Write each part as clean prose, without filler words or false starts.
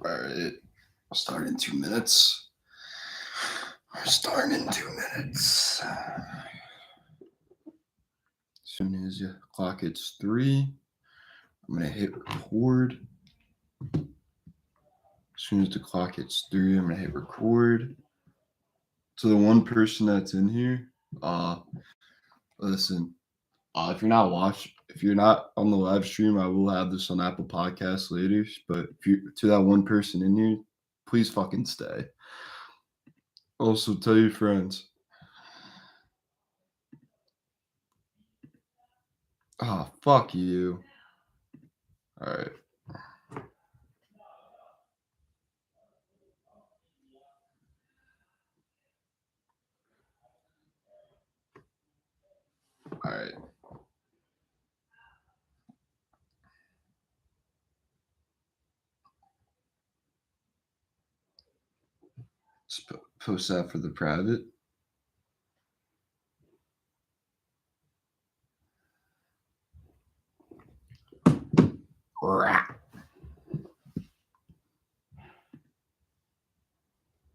right. I'll start in 2 minutes. We're starting in 2 minutes. As soon as the clock hits 3, I'm going to hit record. As soon as the clock hits 3, I'm going to hit record. To the one person that's in here, listen, if you're not on the live stream, I will have this on Apple Podcasts later. But to that one person in here, please fucking stay. Also, tell your friends. Oh, fuck you. All right. All right. Let's post that for the private.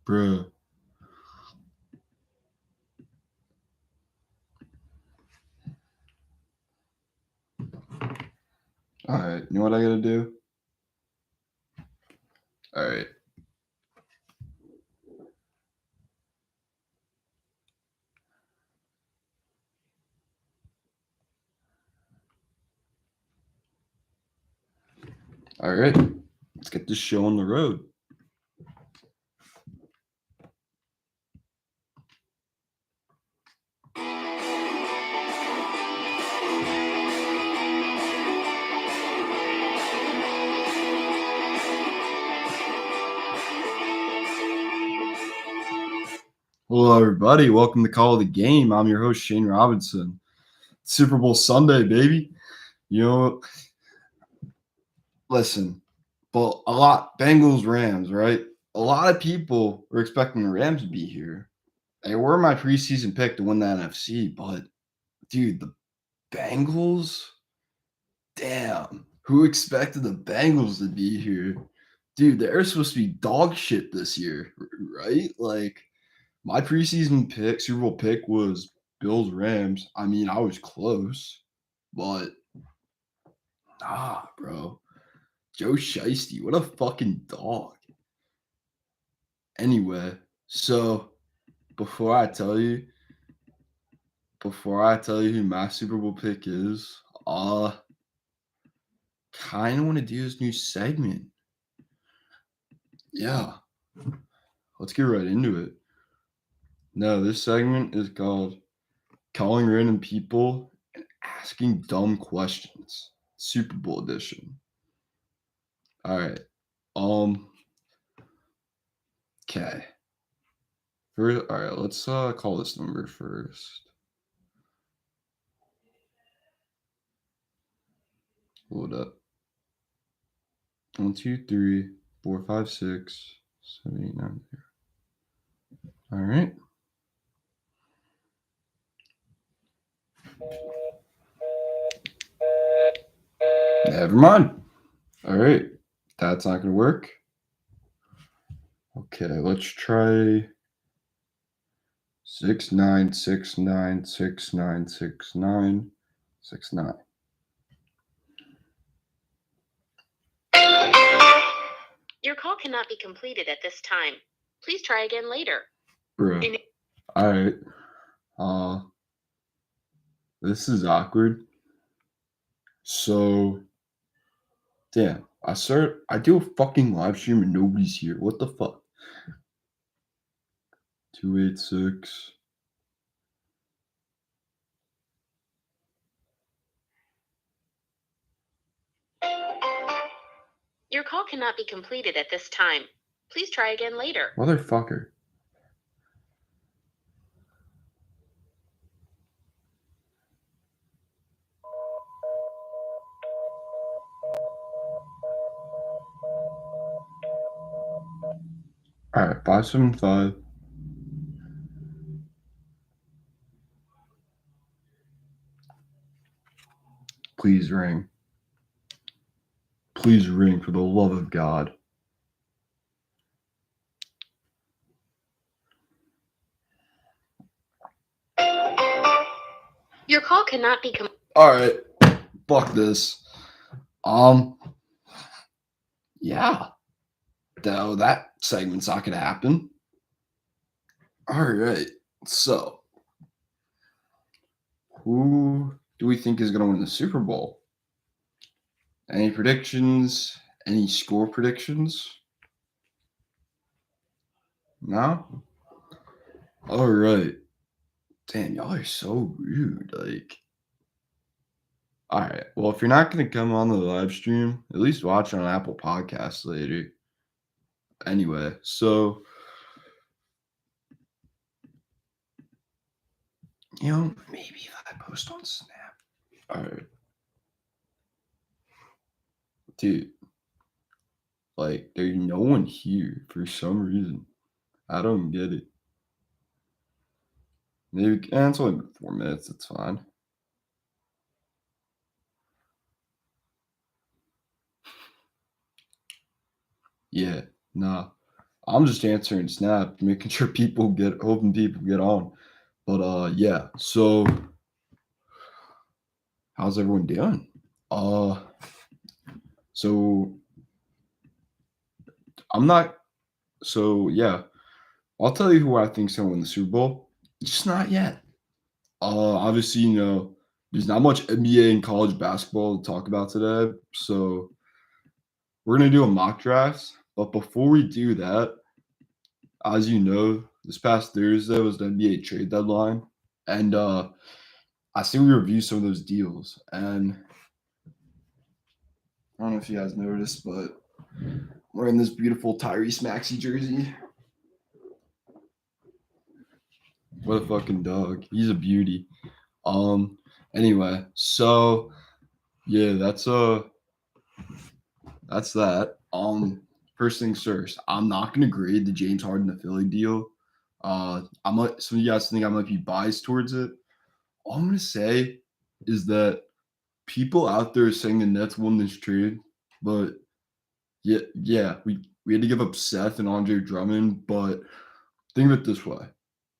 Bruh. All right. You know what I gotta do? All right. All right. Let's get this show on the road. Hello, everybody. Welcome to Call of the Game. I'm your host, Shane Robinson. Super Bowl Sunday, baby. You know, listen, but Bengals, Rams, right? A lot of people were expecting the Rams to be here. They were my preseason pick to win the NFC, but dude, the Bengals, damn, who expected the Bengals to be here? Dude, they're supposed to be dog shit this year, right? Like, my preseason pick, Super Bowl pick was Bills Rams. I mean, I was close, but bro. Joe Shiesty, what a fucking dog. Anyway, so before I tell you who my Super Bowl pick is, kind of want to do this new segment. Yeah. Let's get right into it. No, this segment is called Calling Random People and Asking Dumb Questions. Super Bowl edition. All right. Okay. All right, let's call this number first. Hold up. 1, 2, 3, 4, 5, 6, 7, 8, 9. All right. Never mind. All right. That's not going to work. Okay, let's try 6969696969. Your call cannot be completed at this time. Please try again later. Bruh. All right. This is awkward. So, damn. I do a fucking live stream and nobody's here. What the fuck? 286. Your call cannot be completed at this time. Please try again later. Motherfucker. All right, 575. Please ring. Please ring for the love of God. Your call cannot be All right, fuck this. Yeah, though that segment's not gonna happen. All right, so who do we think is gonna win the Super Bowl? Any predictions? Any score predictions? No? All right. Damn, y'all are so rude. Like, all right. Well, if you're not going to come on the live stream, at least watch on Apple Podcasts later. Anyway, so, maybe if I post on Snap. All right. Dude, like, there's no one here for some reason. I don't get it. Maybe, it's only been 4 minutes. It's fine. Yeah, nah. I'm just answering Snap, making sure hoping people get on. But yeah. So, how's everyone doing? So I'm not. So yeah, I'll tell you who I think's gonna win the Super Bowl. Just not yet. Obviously, there's not much NBA and college basketball to talk about today, so we're gonna do a mock draft. But before we do that, as you know, this past Thursday was the NBA trade deadline, and I see we reviewed some of those deals, and I don't know if you guys noticed, but wearing this beautiful Tyrese Maxey jersey. What a fucking dog. He's a beauty. Anyway, so yeah, that's that. First things first, I'm not gonna grade the James Harden to Philly deal. Some of you guys think I might be biased towards it. All I'm gonna say is that people out there are saying the Nets won this trade, but yeah, we had to give up Seth and Andre Drummond, but think of it this way.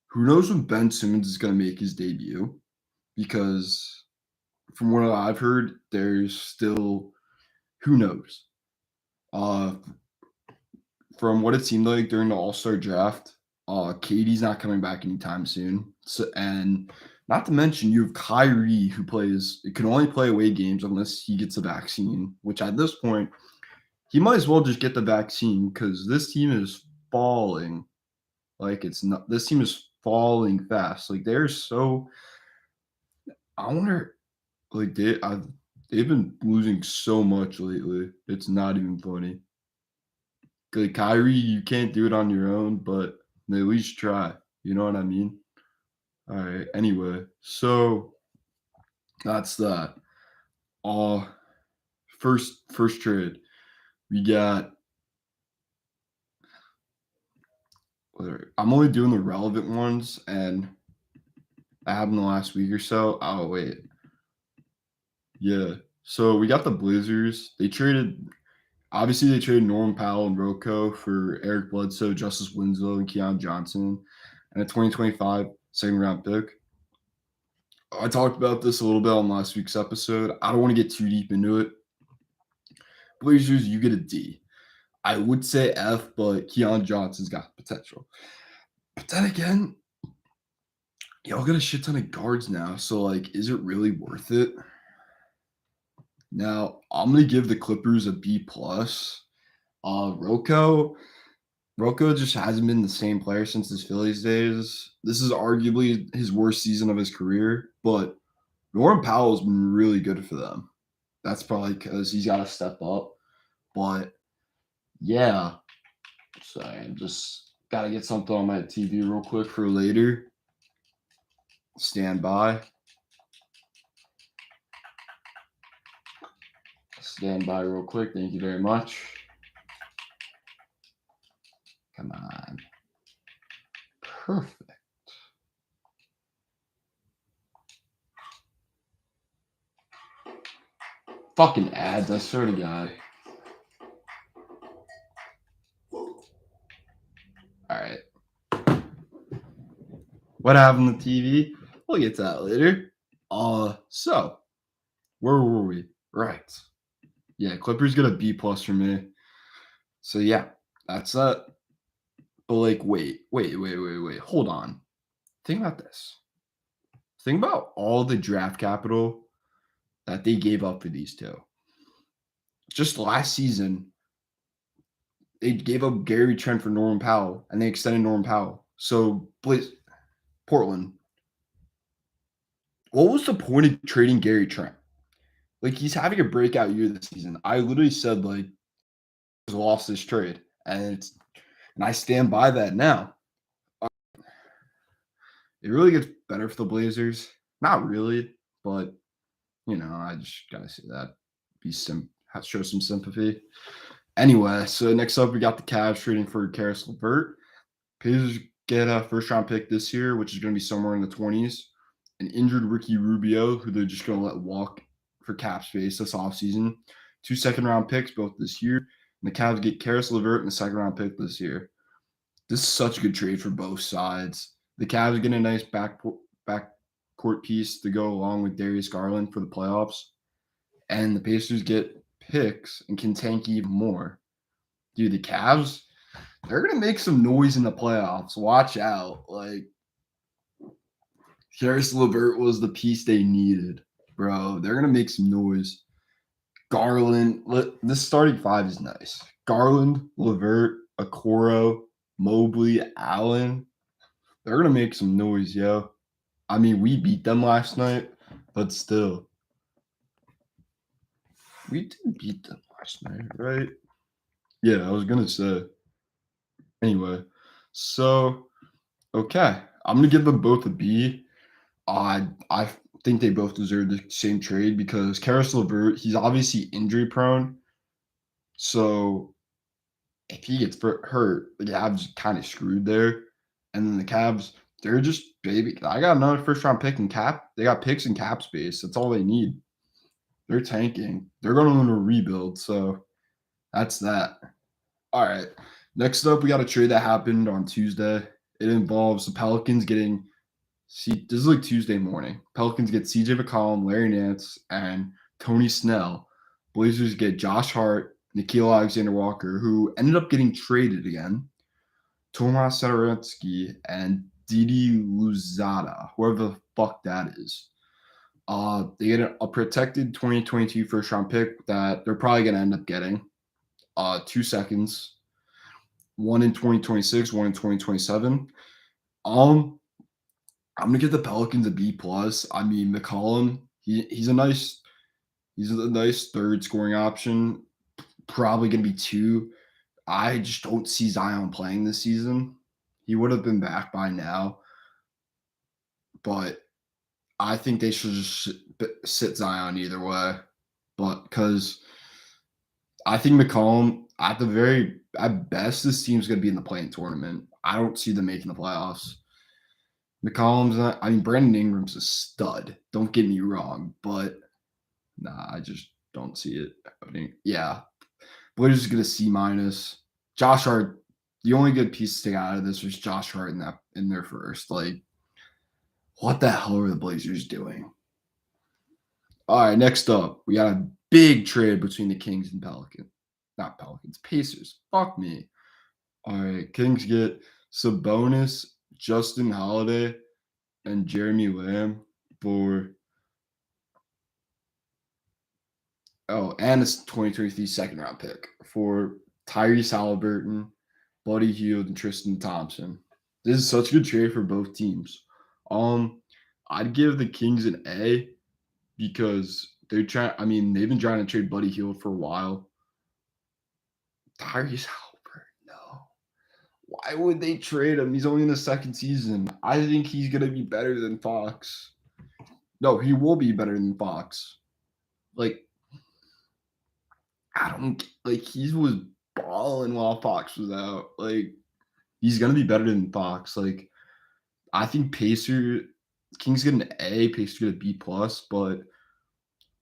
Who knows when Ben Simmons is gonna make his debut? Because from what I've heard, there's still who knows. Uh, from what it seemed like during the All-Star draft, KD's not coming back anytime soon. So, and not to mention you have Kyrie who can only play away games unless he gets a vaccine, which at this point he might as well just get the vaccine because this team is falling. Like it's not this team is falling fast. Like they're so I wonder like they've been losing so much lately. It's not even funny. Like Kyrie, you can't do it on your own, but they at least try. You know what I mean? All right. Anyway, so that's that. Uh first trade. We got I'm only doing the relevant ones and that happened the last week or so. Oh wait. Yeah. So we got the Blazers. They traded Norman Powell and Rocco for Eric Bledsoe, Justice Winslow, and Keon Johnson, and a 2025 second round pick. I talked about this a little bit on last week's episode. I don't want to get too deep into it. Blazers, you get a D. I would say F, but Keon Johnson's got potential. But then again, y'all got a shit ton of guards now. So, like, is it really worth it? Now, I'm gonna give the Clippers a B plus. Rocco just hasn't been the same player since his Phillies days. This is arguably his worst season of his career, but Norman Powell's been really good for them. That's probably because he's got to step up. But yeah, sorry, I just got to get something on my TV real quick for later. Stand by. Stand by real quick. Thank you very much. Come on. Perfect. Fucking ads, I swear to God. Alright. What happened to TV? We'll get to that later. So where were we? Right. Yeah, Clippers get a B plus for me. So yeah, that's that. But like, wait. Hold on. Think about this. Think about all the draft capital that they gave up for these two. Just last season, they gave up Gary Trent for Norman Powell, and they extended Norman Powell. So, Portland, what was the point of trading Gary Trent? Like, he's having a breakout year this season. I literally said, like, he's lost this trade, and I stand by that now. It really gets better for the Blazers. Not really, but I just gotta say that. Show some sympathy. Anyway, so next up we got the Cavs trading for Karis LeVert. Pacers get a first round pick this year, which is going to be somewhere in the 20s. An injured Ricky Rubio, who they're just going to let walk for cap space this offseason. 2 second round picks both this year. And the Cavs get Karis LeVert and the second round pick this year. This is such a good trade for both sides. The Cavs get a nice backcourt piece to go along with Darius Garland for the playoffs. And the Pacers get picks and can tank even more. Dude, the Cavs, they're going to make some noise in the playoffs. Watch out. Like, Karis LeVert was the piece they needed, bro. They're going to make some noise. Garland, this starting five is nice. Garland, LeVert, Okoro, Mobley, Allen. They're going to make some noise, yo. I mean, we beat them last night, but still. We did beat them last night, right? Yeah, I was going to say. Anyway, so, okay. I'm going to give them both a B. I think they both deserve the same trade because Karis LeVert, he's obviously injury prone. So if he gets hurt, the Cavs kind of screwed there. And then the Cavs, they're just baby. I got another first round pick in cap. They got picks in cap space. That's all they need. They're tanking. They're going to rebuild. So that's that. All right. Next up, we got a trade that happened on Tuesday. It involves the Pelicans getting this is like Tuesday morning. Pelicans get CJ McCollum, Larry Nance, and Tony Snell. Blazers get Josh Hart, Nikhil Alexander-Walker, who ended up getting traded again, Tomas Satoransky, and Didi Luzada, whoever the fuck that is. They get a protected 2022 first-round pick that they're probably going to end up getting. 2 seconds. One in 2026, one in 2027. I'm gonna give the Pelicans a B plus. I mean, McCollum, he's a nice third scoring option. Probably gonna be 2. I just don't see Zion playing this season. He would have been back by now, but I think they should just sit Zion either way. But because I think McCollum, at best, this team's gonna be in the play-in tournament. I don't see them making the playoffs. McCollum's not. I mean, Brandon Ingram's a stud. Don't get me wrong, but I just don't see it happening. Yeah, Blazers get a C minus. Josh Hart, the only good piece to take out of this was Josh Hart in their first. Like, what the hell are the Blazers doing? All right, next up, we got a big trade between the Kings and Pacers. Fuck me. All right, Kings get Sabonis, Justin Holiday, and Jeremy Lamb for and a 2023 second round pick for Tyrese Halliburton, Buddy Hield, and Tristan Thompson. This is such a good trade for both teams. I'd give the Kings an A because they've been trying to trade Buddy Hield for a while. Tyrese Halliburton, no. Why would they trade him? He's only in the second season. I think he's gonna be better than Fox. No, he will be better than Fox. Like, he was balling while Fox was out. Like, he's gonna be better than Fox. Like, I think Kings get an A, Pacers get a B plus, but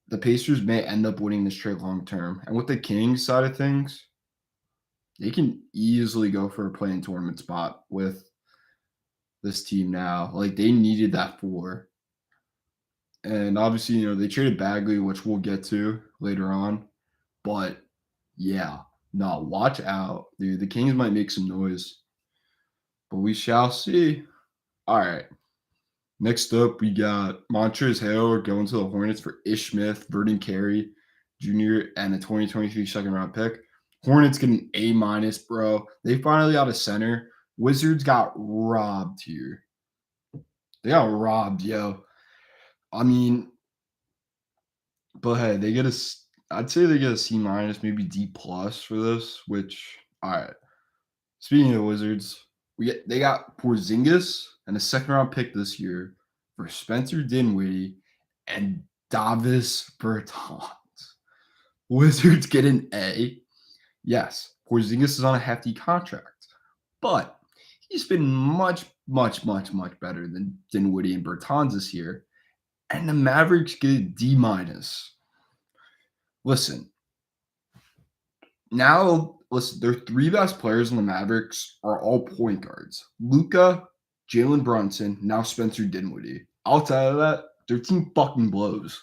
the Pacers may end up winning this trade long term. And with the Kings side of things, they can easily go for a play-in tournament spot with this team now. Like, they needed that 4. And obviously, they traded Bagley, which we'll get to later on. But yeah, no, watch out, dude. The Kings might make some noise, but we shall see. All right. Next up, we got Montrezl Harrell going to the Hornets for Ish Smith, Vernon Carey Jr., and a 2023 second round pick. Hornets get an A minus, bro. They finally got a center. Wizards got robbed here. They got robbed, yo. I mean, but hey, I'd say they get a C minus, maybe D plus for this. Which, all right. Speaking of the Wizards, they got Porzingis and a second round pick this year for Spencer Dinwiddie and Davis Bertans. Wizards get an A. Yes, Porzingis is on a hefty contract, but he's been much, much, much, much better than Dinwiddie and Bertans this year. And the Mavericks get a D minus. Listen, their three best players in the Mavericks are all point guards. Luka, Jalen Brunson, now Spencer Dinwiddie. Outside of that, their team fucking blows.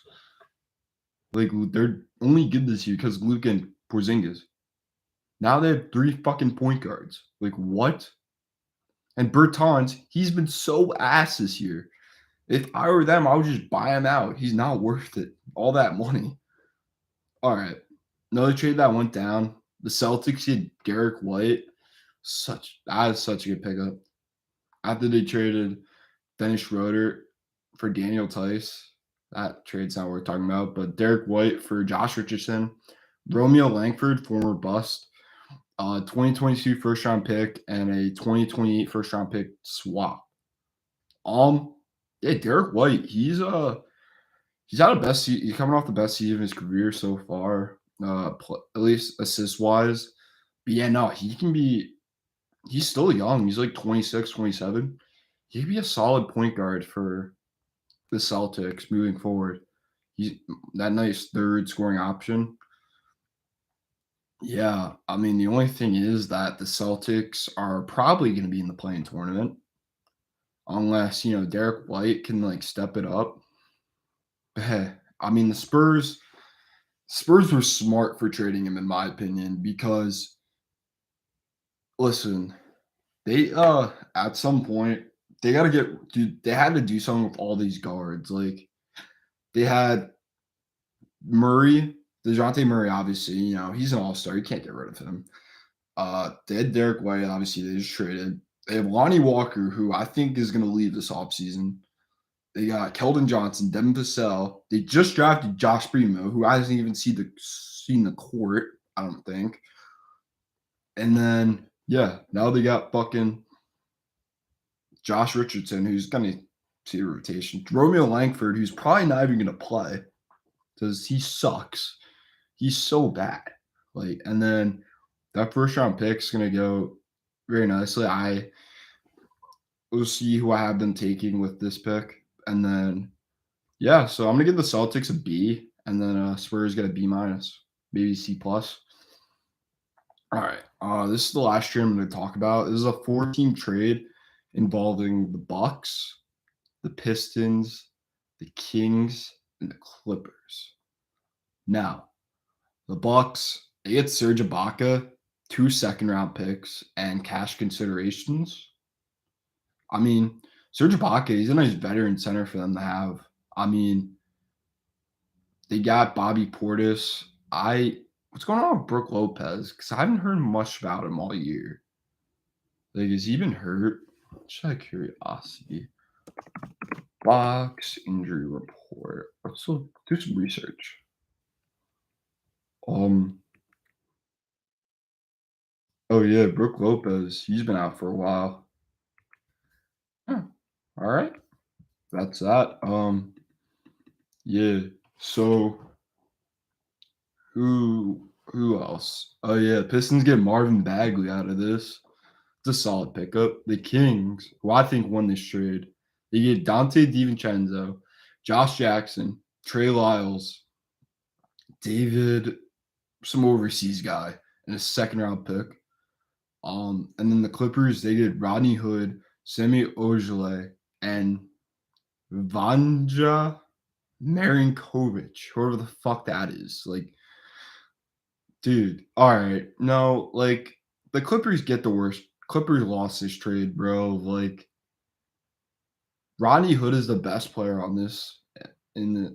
Like, they're only good this year because Luka and Porzingis. Now they have three fucking point guards. Like, what? And Bertans, he's been so ass this year. If I were them, I would just buy him out. He's not worth it. All that money. All right. Another trade that went down. The Celtics had Garrick White. That is such a good pickup. After they traded Dennis Schroeder for Daniel Tice. That trade's not worth talking about. But Derek White for Josh Richardson. Romeo Langford, former bust. 2022 first round pick and a 2028 first round pick swap. Yeah, Derek White, he's had a best he's coming off the best season of his career so far, at least assist wise. But yeah, no, he's still young. He's like 26, 27. He could be a solid point guard for the Celtics moving forward. He's that nice third scoring option. Yeah, I mean, the only thing is that the Celtics are probably going to be in the play-in tournament unless, Derek White can like step it up. But I mean, the Spurs were smart for trading him, in my opinion, because listen, they at some point they got to they had to do something with all these guards. Like they had Murray, DeJounte Murray, obviously, he's an all-star. You can't get rid of him. They had Derek White, obviously, they just traded. They have Lonnie Walker, who I think is going to leave this offseason. They got Keldon Johnson, Devin Vassell. They just drafted Josh Primo, who hasn't even seen the court, I don't think. And then, yeah, now they got fucking Josh Richardson, who's going to see a rotation. Romeo Langford, who's probably not even going to play because he sucks. He's so bad. And then that first round pick is going to go very nicely. We'll see who I have them taking with this pick. And then, yeah, so I'm going to give the Celtics a B, and then Spurs get a B minus, maybe C plus. All right. This is the last trade I'm going to talk about. This is a 4-team trade involving the Bucks, the Pistons, the Kings, and the Clippers. Now, the Bucks, they get Serge Ibaka, 2 second-round picks, and cash considerations. I mean, Serge Ibaka, he's a nice veteran center for them to have. I mean, they got Bobby Portis. What's going on with Brook Lopez? Because I haven't heard much about him all year. Has he been hurt? Just out of curiosity. Box injury report. Let's do some research. Oh yeah, Brook Lopez. He's been out for a while. Huh. All right. That's that. Yeah. So who else? Oh yeah, Pistons get Marvin Bagley out of this. It's a solid pickup. The Kings, who I think won this trade, they get Dante DiVincenzo, Josh Jackson, Trey Lyles, David, some overseas guy, and a second round pick. And then the Clippers, they did Rodney Hood, Semi Ojeleye, and Vanja Marinkovic, whoever the fuck that is. Like, dude, all right. No, like the Clippers get the worst. Clippers lost this trade, bro. Like Rodney Hood is the best player on this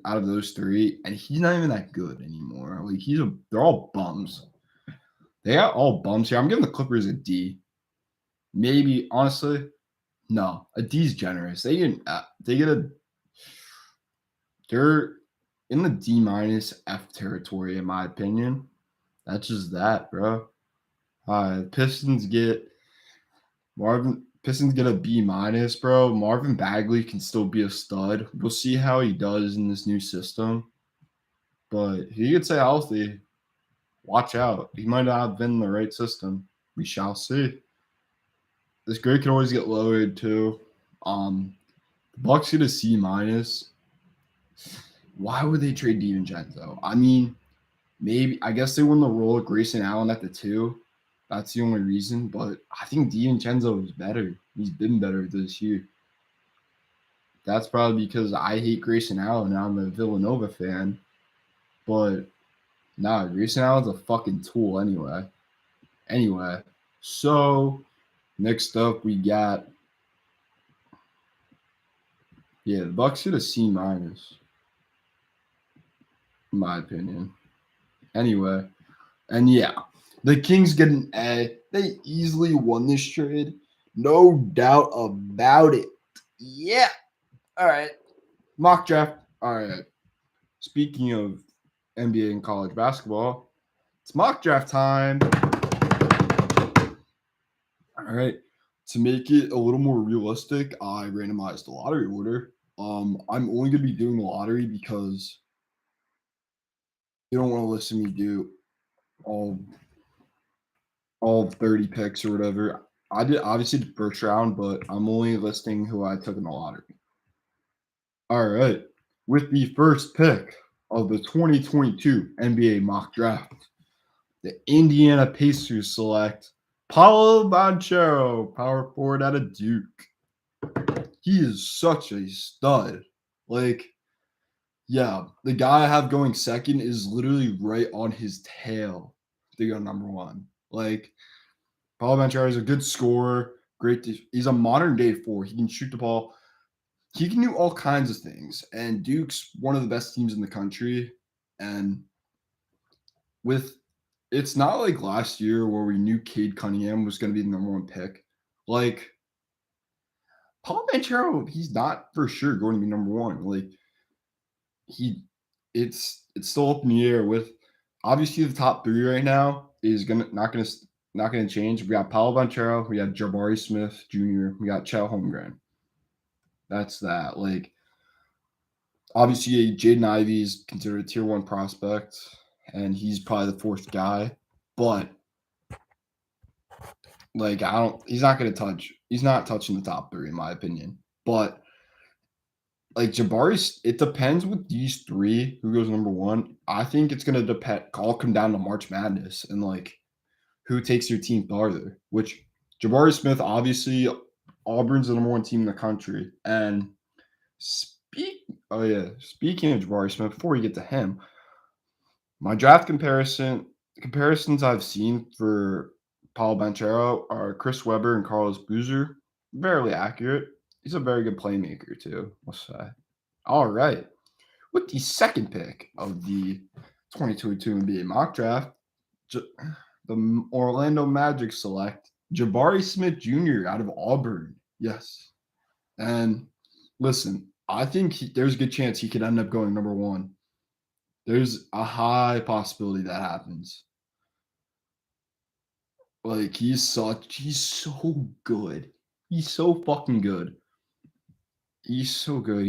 out of those three, and he's not even that good anymore. Like they're all bums. They are all bums here. I'm giving the Clippers a D. Maybe honestly, no, a D is generous. They're in the D minus F territory in my opinion. That's just that, bro. Pistons get a B minus, bro. Marvin Bagley can still be a stud. We'll see how he does in this new system. But if he gets healthy, watch out. He might not have been in the right system. We shall see. This grade can always get lowered too. The Bucks get a C minus. Why would they trade DiVincenzo? I mean, maybe I guess they want to roll Grayson Allen at the 2. That's the only reason. But I think DiVincenzo is better. He's been better this year. That's probably because I hate Grayson Allen and I'm a Villanova fan. But nah, Grayson Allen's a fucking tool anyway. So next up we got the Bucks get a C minus, in my opinion. Anyway, and the Kings get an A. They easily won this trade. No doubt about it. Yeah. All right. Mock draft. All right. Speaking of NBA and college basketball, it's mock draft time. All right. To make it a little more realistic, I randomized the lottery order. I'm only going to be doing the lottery because you don't want to listen to me do all 30 picks or whatever. I did obviously the first round, but I'm only listing who I took in the lottery. All right. With the first pick of the 2022 NBA mock draft, the Indiana Pacers select Paolo Banchero, power forward out of Duke. He is such a stud. Like, the guy I have going second is literally right on his tail to go number 1. Like, Paolo Banchero is a good scorer. He's a modern day 4. He can shoot the ball. He can do all kinds of things. And Duke's one of the best teams in the country. And it's not like last year where we knew Cade Cunningham was going to be the number 1 pick. Like, Paolo Banchero, he's not for sure going to be number 1. Like, it's still up in the air with obviously the top 3 right now is not gonna change. We got Paolo Banchero, we got Jabari Smith Jr., we got Chet Holmgren. That's that. Like, obviously Jaden Ivey is considered a tier 1 prospect, and he's probably the 4th guy. But like, he's not touching the top 3 in my opinion. But like Jabari, it depends with these 3 who goes number 1. I think it's gonna all come down to March Madness and like who takes your team farther. Which Jabari Smith, obviously, Auburn's the number 1 team in the country. And speaking of Jabari Smith, before we get to him, my draft comparisons I've seen for Paolo Banchero are Chris Webber and Carlos Boozer. Barely accurate. He's a very good playmaker too, let's say. All right. With the second pick of the 2022 NBA mock draft, the Orlando Magic select Jabari Smith Jr. out of Auburn. Yes. And listen, I think there's a good chance he could end up going number 1. There's a high possibility that happens. Like, he's so good. He's so fucking good. He's so good.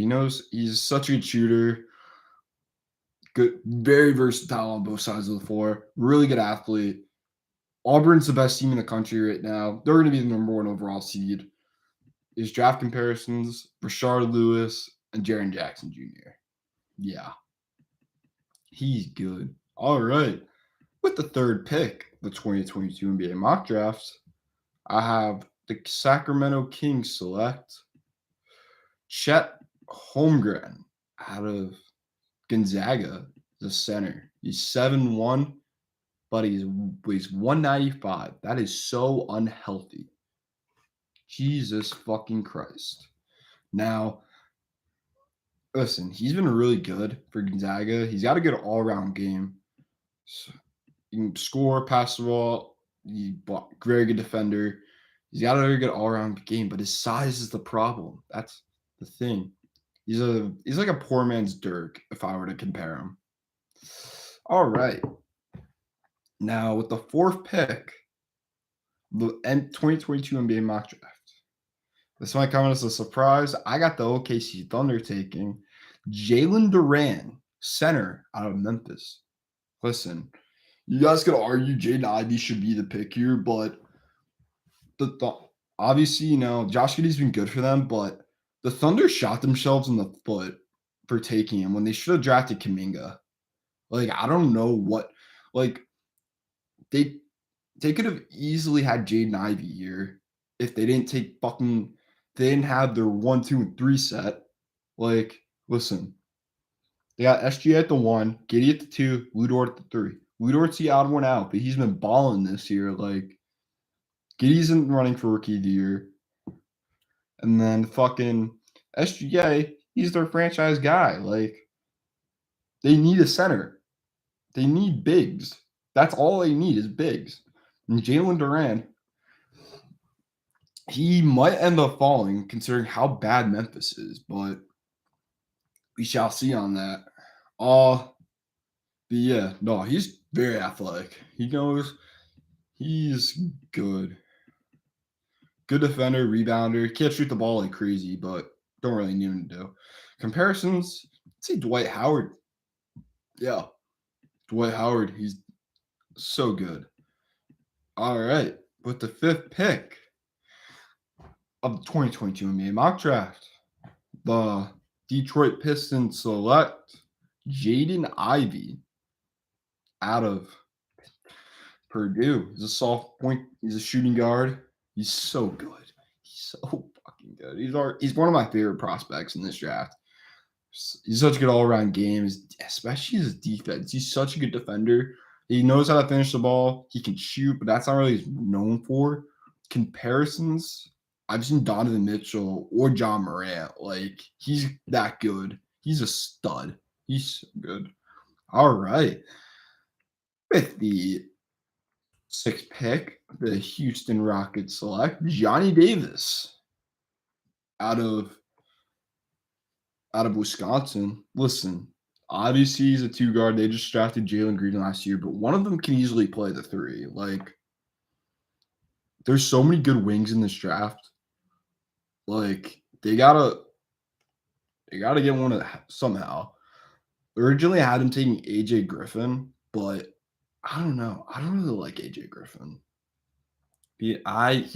He's such a good shooter. Good, very versatile on both sides of the floor. Really good athlete. Auburn's the best team in the country right now. They're going to be the number 1 overall seed. His draft comparisons, Rashard Lewis and Jaren Jackson Jr. Yeah. He's good. All right. With the third pick, the 2022 NBA mock draft, I have the Sacramento Kings select Chet Holmgren out of Gonzaga, the center. He's 7'1", but he's 195. That is so unhealthy. Jesus fucking Christ. Now, listen, he's been really good for Gonzaga. He's got a good all-around game. So he can score, pass the ball. Very good defender. He's got a very good all-around game, but his size is the problem. That's the thing. He's like a poor man's Dirk if I were to compare him. All right. Now with the 4th pick, the 2022 NBA mock draft. This might come as a surprise. I got the OKC Thunder taking Jalen Duren, center out of Memphis. Listen, you guys could argue Jaden Ivey should be the pick here, but obviously, Josh Giddey's been good for them, but the Thunder shot themselves in the foot for taking him when they should have drafted Kuminga. Like, I don't know what, like, they could have easily had Jaden Ivey here if they didn't they didn't have their 1, 2, and 3 set. Like, listen, they got SGA at the 1, Giddey at the 2, Lu Dort at the 3. Lu Dort's the odd one out, but he's been balling this year. Like, Giddey's in running for Rookie of the Year. And then fucking SGA, he's their franchise guy. Like, they need a center. They need bigs. That's all they need is bigs. And Jalen Duren, he might end up falling considering how bad Memphis is, but we shall see on that. But yeah, no, he's very athletic. He knows he's good. Good defender, rebounder. Can't shoot the ball like crazy, but don't really need him to do. Comparisons, let's say Dwight Howard. Yeah, Dwight Howard, he's so good. All right, with the 5th pick of the 2022 NBA mock draft, the Detroit Pistons select Jaden Ivey out of Purdue. He's a soft point. He's a shooting guard. He's so good. He's so fucking good. He's one of my favorite prospects in this draft. He's such a good all-around game, especially his defense. He's such a good defender. He knows how to finish the ball. He can shoot, but that's not really what he's known for. Comparisons, I've seen Donovan Mitchell or John Morant. Like, he's that good. He's a stud. He's so good. All right. With the 6th pick, the Houston Rockets select Johnny Davis out of Wisconsin. Listen, obviously he's a 2 guard. They just drafted Jalen Green last year, but one of them can easily play the 3. Like, there's so many good wings in this draft. Like, they gotta get one somehow. Originally, I had him taking AJ Griffin, but I don't know. I don't really like AJ Griffin. He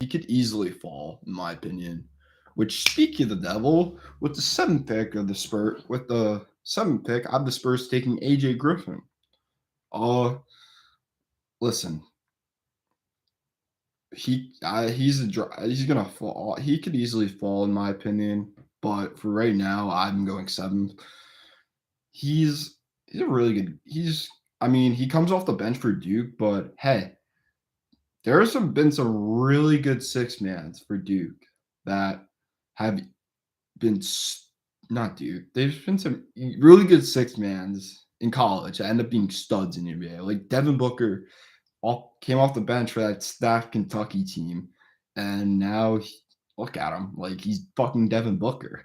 could easily fall, in my opinion. Which, speaking of the devil, with the 7th pick of the Spurs, I have the Spurs taking AJ Griffin. Listen, he's gonna fall. He could easily fall, in my opinion. But for right now, I'm going 7th. He's a really good. He comes off the bench for Duke, but hey, there have been some really good 6-mans for Duke that have been not Duke. There's been some really good 6-mans in college that end up being studs in the NBA. Like Devin Booker came off the bench for that stacked Kentucky team, and now look at him. Like, he's fucking Devin Booker.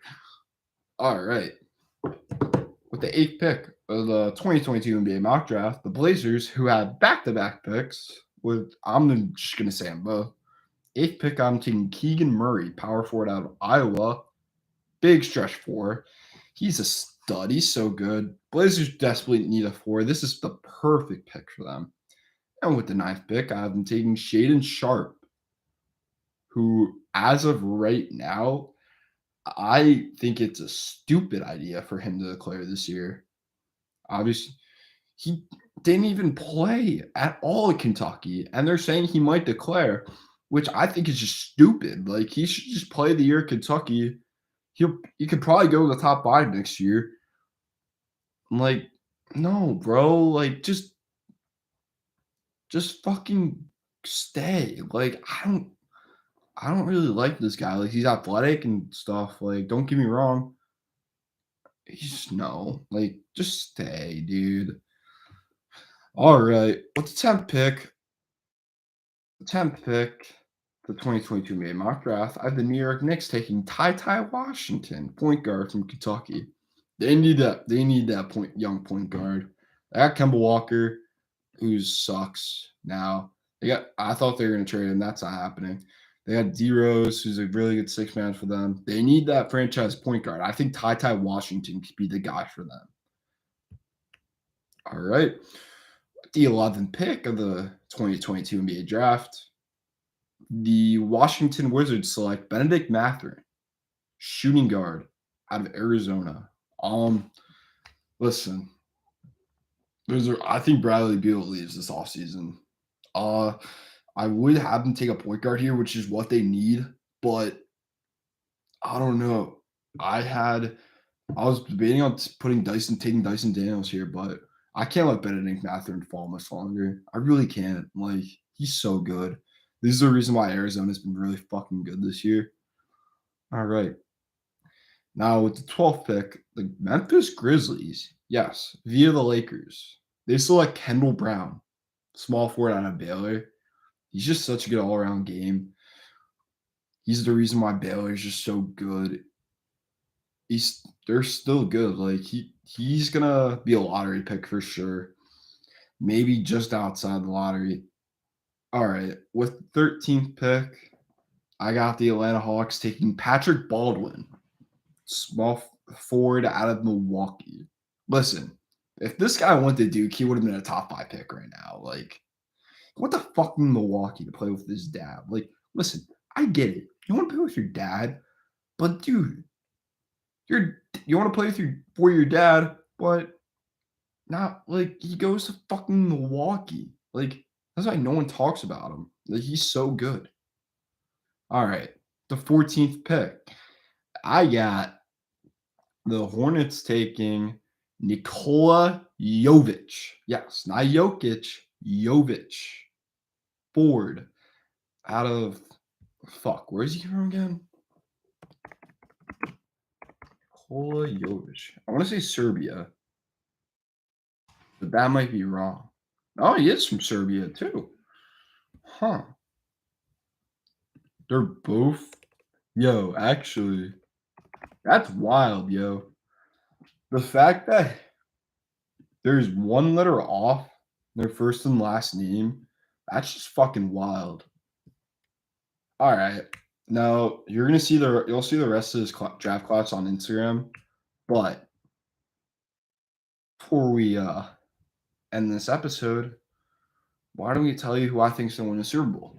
All right. With the 8th pick of the 2022 NBA mock draft, the Blazers, who had back-to-back picks, I'm just going to say them both. 8th pick, I'm taking Keegan Murray, power forward out of Iowa. Big stretch 4. He's a stud. He's so good. Blazers desperately need a 4. This is the perfect pick for them. And with the 9th pick, I have them taking Shaedon Sharpe, who, as of right now, I think it's a stupid idea for him to declare this year. Obviously, he didn't even play at all at Kentucky, and they're saying he might declare, which I think is just stupid. Like, he should just play the year at Kentucky. He could probably go to the top 5 next year. Like, no, bro. Like, just fucking stay. Like, I don't really like this guy. Like, he's athletic and stuff. Like, don't get me wrong. He's no. Like, just stay, dude. All right. What's the 10th pick? The 10th pick, the 2022 May mock draft. I have the New York Knicks taking Ty Washington, point guard from Kentucky. They need that. They need that young point guard. They got Kemba Walker, who sucks now. I thought they were going to trade him. That's not happening. They got D Rose, who's a really good six man for them. They need that franchise point guard. I think Ty Washington could be the guy for them. All right. The 11th pick of the 2022 NBA draft, the Washington Wizards select Benedict Mathurin, shooting guard out of Arizona. Listen, I think Bradley Beal leaves this offseason. I would have them take a point guard here, which is what they need, but I don't know. I was debating on taking Dyson Daniels here, but I can't let Benedict Mathurin fall much longer. I really can't. Like, he's so good. This is the reason why Arizona's been really fucking good this year. All right. Now with the 12th pick, the Memphis Grizzlies, yes, via the Lakers, they select Kendall Brown, small forward out of Baylor. He's just such a good all-around game. He's the reason why Baylor is just so good. They're still good. Like he's gonna be a lottery pick for sure. Maybe just outside the lottery. All right, with 13th pick, I got the Atlanta Hawks taking Patrick Baldwin, small forward out of Milwaukee. Listen, if this guy went to Duke, he would have been a top 5 pick right now. Like, what the fuck in Milwaukee to play with his dad? Like, listen, I get it. You want to play with your dad, but dude, you want to play for your dad, but not like he goes to fucking Milwaukee. Like, that's why no one talks about him. Like, he's so good. All right, the 14th pick. I got the Hornets taking Nikola Jovic. Yes, not Jokic, Jovic. Forward out of where's he from again? Nikola Jovic. I want to say Serbia, but that might be wrong. Oh, he is from Serbia too. Huh. They're both. Yo, actually, that's wild, yo. The fact that there's one letter off their first and last name, that's just fucking wild. All right. Now you'll see the rest of this draft class on Instagram, but before we end this episode, why don't we tell you who I think's gonna win the Super Bowl?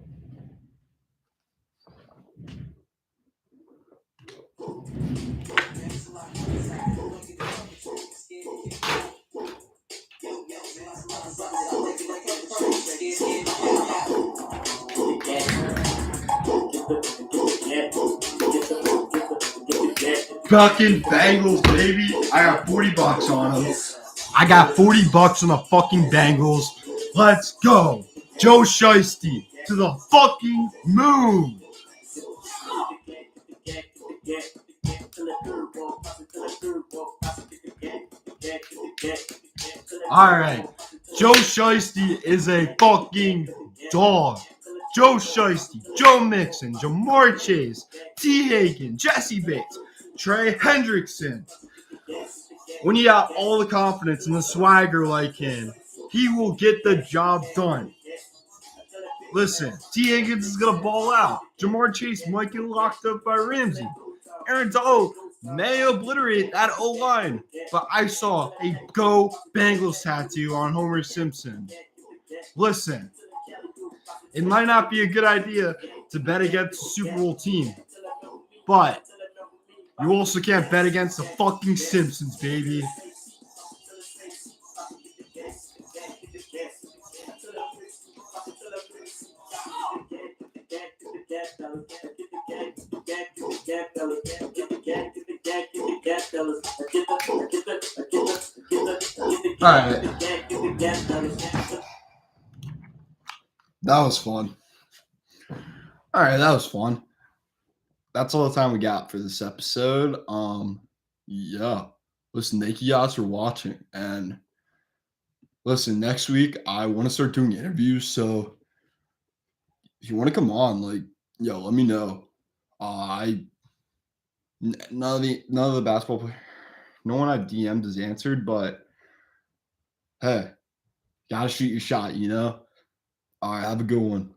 Fucking Bengals, baby. I got $40 on them. I got $40 on the fucking Bengals. Let's go. Joe Shiesty to the fucking moon. All right. Joe Shiesty is a fucking dog. Joe Shiesty, Joe Mixon, Jamar Chase, T. Hagen, Jesse Bates, Trey Hendrickson. When you got all the confidence and the swagger like him, he will get the job done. Listen, T. Higgins is going to ball out. Jamar Chase might get locked up by Ramsey. Aaron Donald may obliterate that O-line, but I saw a Go Bengals tattoo on Homer Simpson. Listen, it might not be a good idea to bet against a Super Bowl team, but you also can't bet against the fucking Simpsons, baby. right. That was fun. All right, that was fun. That's all the time we got for this episode. Yeah. Listen, thank you guys for watching. And listen, next week I want to start doing interviews. So if you want to come on, like, yo, let me know. None of the basketball players, no one I DM'd has answered, but hey, gotta shoot your shot, you know? All right, have a good one.